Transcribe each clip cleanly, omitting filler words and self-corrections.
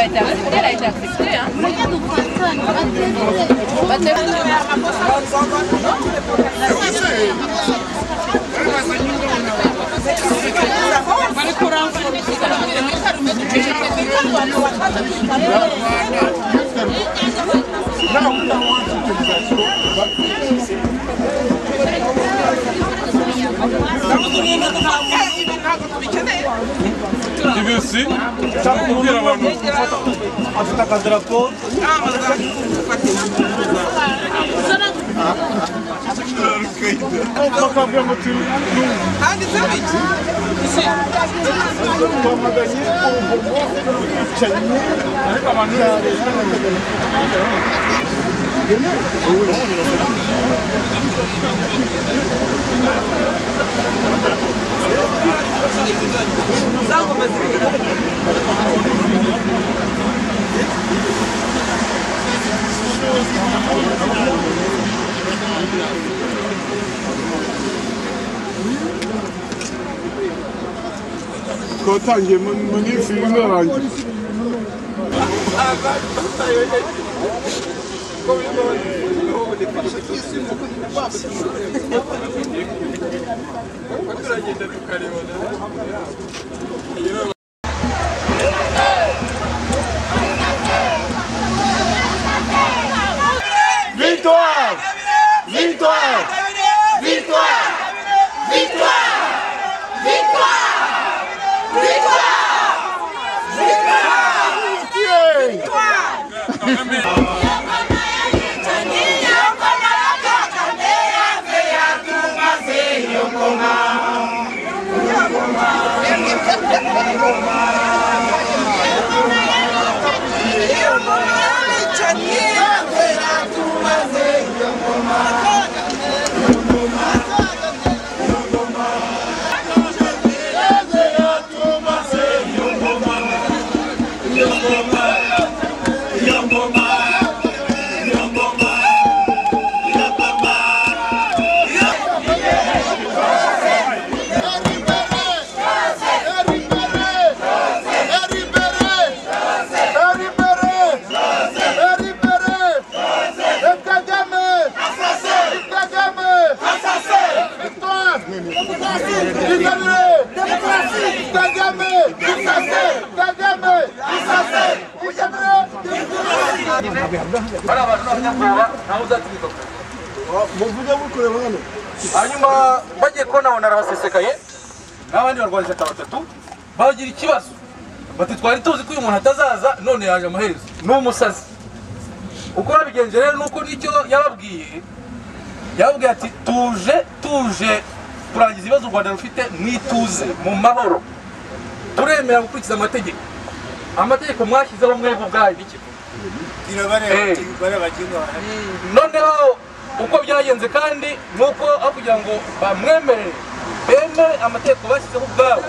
été acceptée, hein. Tu veux aussi? Afite akadarapo bakabwira ngo turi handitse iki twamaganye ubwicanyi ariko abantu twatangiye muri filime yarangiye Victoire! Victoire! Victoire! Victoire! Victoire! hanyuma bagiye kubona abona arabasesekaye n'abandi barwanya batatu bagira ikibazo bati twari tuzi ko uyu muntu atazaza none yaje amaherezo n'umusazi uko babigenje rero nuko nicyo yababwiye ati tuje kurangiza ibibazo u Rwanda rufite mwituze mu mahoro turemera gukurikiza amategeko mwashyizeho mwebwe ubwayo iki noneho uko byagenze kandi nuko aho kugira ngo bamwemerere bemere amategeko bashyizeho ubwabo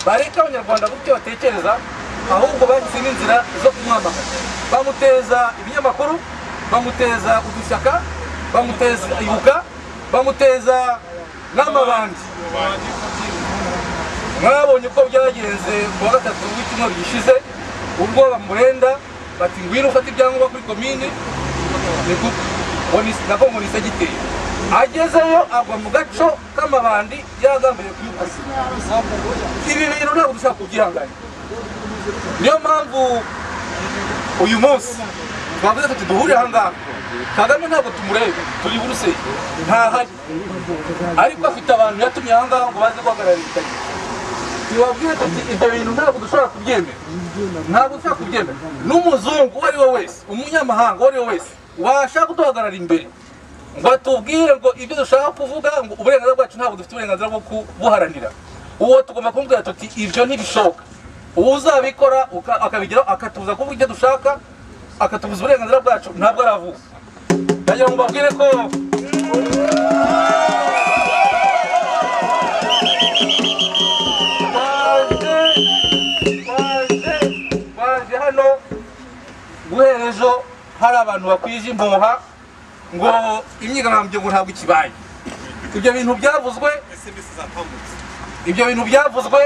bareka abanyarwanda gutyo batekereza ahubwo bashyize n'inzira zo kumwamagana bamuteza ibinyamakuru bamuteza udushyaka bamuteza ibuka bamuteza n'amabandi mwabonye uko byagenze kuwa gatatu w'icyumweru gishize ubwo bamurenda bati ngwino ufate ibyangombwa kuri komini nako ngo nisagiteye agezeyo agwa mu gaco k'amabandi yagambiriye kuyukaza ibi bintu ntabwo dushaka kubyihanganira niyo mpamvu uyu munsi twavuze tuti duhurire aha ngaha Kagame ntabwo tumurebe turi Buruseli ntahari ariko afite abantu yatumye aha ngaha ngo baze guhagararira leta tubabwire tuti ibyo bintu ntabwo dushobora kubyemera n'umuzungu uwo ari we wese umunyamahanga uwo ari we wese washaka kuduhagarara imbere ngo atubwire ngo ibyo dushaka kuvuga ngo uburenganzira bwacu ntabwo dufite uburenganzira bwo kubuharanira uwo tugomba kumubwira tuti ibyo ntibishoboka uwo uzabikora akabigeraho akatubuza kuvuga ibyo dushaka akatubuza uburenganzira bwacu ntabwo aravuga ndagira ngo mbabwire ko baje hano guhera ejo hari abantu bakwije impuha ngo imyigaragambyo ngo ntabwo ikibaye ibyo bintu byavuzwe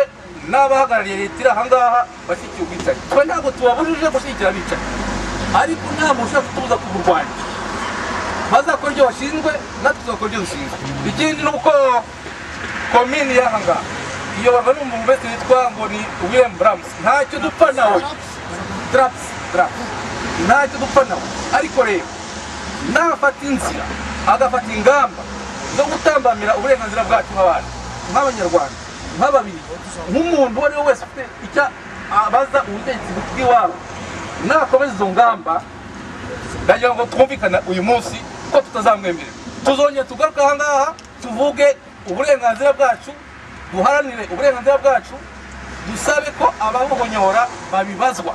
n'abahagarariye leta iri ahangaha bashyigikiye ubwicanyi. Twe ntabwo tubabujije gushyigikira abicanyi, ariko nta muntu ushaka kutubuza kuburwanya. Bazakora ibyo bashinzwe, natwe tuzakora ibyo dushinzwe. Ikindi ni uko komini y'ahangaha iyoborwa n'umuntu wese witwa ngo ni William Brams. Ntacyo dupfa nawe, Draps ntacyo dupfa nawe, ariko rero nafata inzira agafata ingamba zo gutambamira uburenganzira bwacu nk'abantu, nk'abanyarwanda, nk'ababiri, nk'umuntu uwo ari we wese ufite icyo abaza ubutegetsi bw'iwabo, nakomeza izo ngamba ndagira ngo twumvikane uyu munsi ko tutazamwemerera. Tuzongera tugaruka ahangaha tuvuge uburenganzira bwacu, duharanire uburenganzira bwacu, dusabe ko ababuhonyora babibazwa.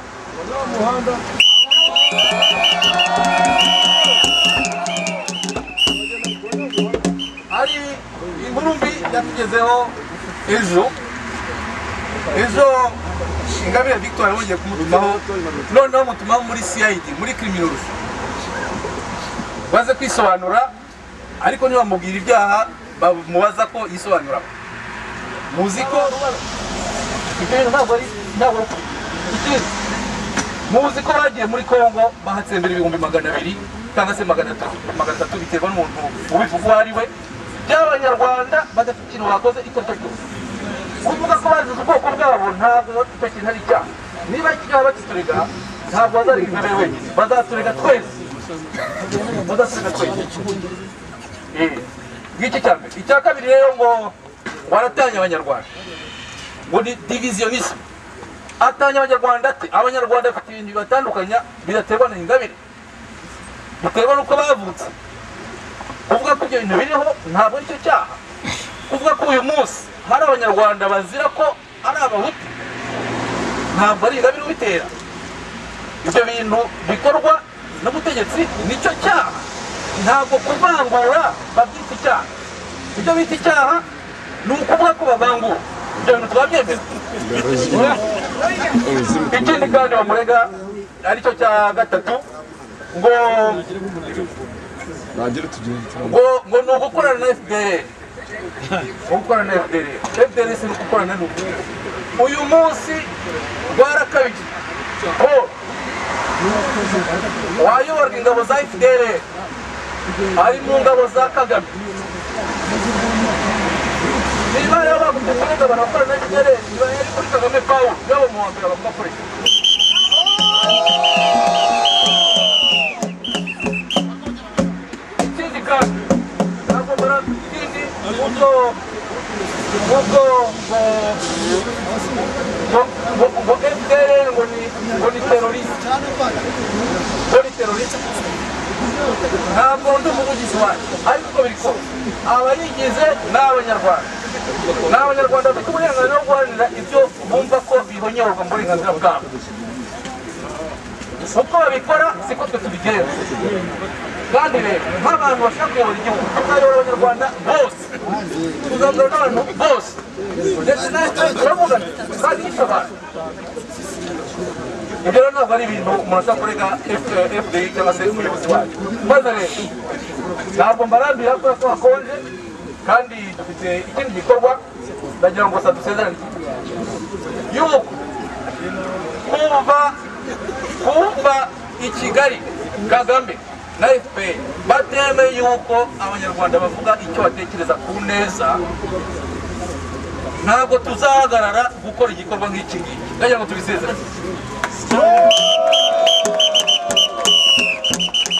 Hari inkuru mbi yatugezeho ejo Ingabire Victoire wongeye kumutumaho, noneho mutumaho muri CID, muri criminology, baze kwisobanura, ariko ntibamubwira ibyaha bamubaza ko yisobanura. Muzi ko muzi ko bagiye muri Kongo bahatsembera ibihumbi 200 cyangwa se 300 biterwa n'umuntu ubivuga uwo ari we, by'abanyarwanda badafite ikintu bakoze icyo cyose. Kuvuga ko bazize ubwoko bwabo ntabwo icyo kintu ari icyaha. Niba icyaha bakiturega ntabwo bazarega Ingabire wenyine, bazaturega twese. Ngiki cya mbere. Icya kabiri rero ngo waratanya abanyarwanda, ngo ni divisionisme. Atanya abanyarwanda ate? Abanyarwanda bafite ibintu bibatandukanya bidaterwa na Ingabire, biterwa n'uko bavutse. Kuvuga ko ibyo bintu biriho ntabwo ari cyo cyaha. Kuvuga ko uyu munsi hari abanyarwanda bazira ko ari abahutu ntabwo ari Ingabire ubitera. Ibyo bintu bikorwa n'ubutegetsi nicyo cyaha, ntabwo kuvangura babyita icyaha. Ibyo bita icyaha ni ukuvuga ko bavangura. Ibyo bintu twabyemera. Ikindi kandi bamurega aricyo cya gatatu, ngo ni ugukorana na FDL. Ugukorana na FDL. FDL si ugukorana n'ubu. Uyu munsi rwarakabije ko wayoborwa ingabo za FDL ari mu ngabo za Kagame. Niba rero bagutekereza barakora na FDL, niba yari kuri Kagame Paul yabo mu wambere bakamukorera. Ikindi kandi ntabwo barakindi ngo FDL ngo ni teroriste. Ntabwo ndi umuvugizi wacu, ariko biriko abarigize n'abanyarwanda. N'abanyarwanda bafite uburenganzira bwo guharanira ibyo bumva ko bihonyorwa mu burenganzira bwabo. Uko babikora siko twe tubigenza. Kandi rero nk'abantu bashaka kuyobora igihugu, tukayobora abanyarwanda bose, tuzabwira n'abantu bose, ndetse natwe turavugana kandi yishe abantu. Ibyo rero ntabwo ari ibintu umuntu ashaka kurega FDL cyangwa se umuyobozi wacu. Maze rero ntabwo mbarambira kubera ko hakonje, kandi dufite ikindi gikorwa ndagira ngo dusezerane yuko kuva i Kigali Kagame na FPR batemeye yuko abanyarwanda bavuga icyo batekereza ku neza, ntabwo tuzahagarara gukora igikorwa nk'iki ngiki. Ndagira ngo tubisezerane.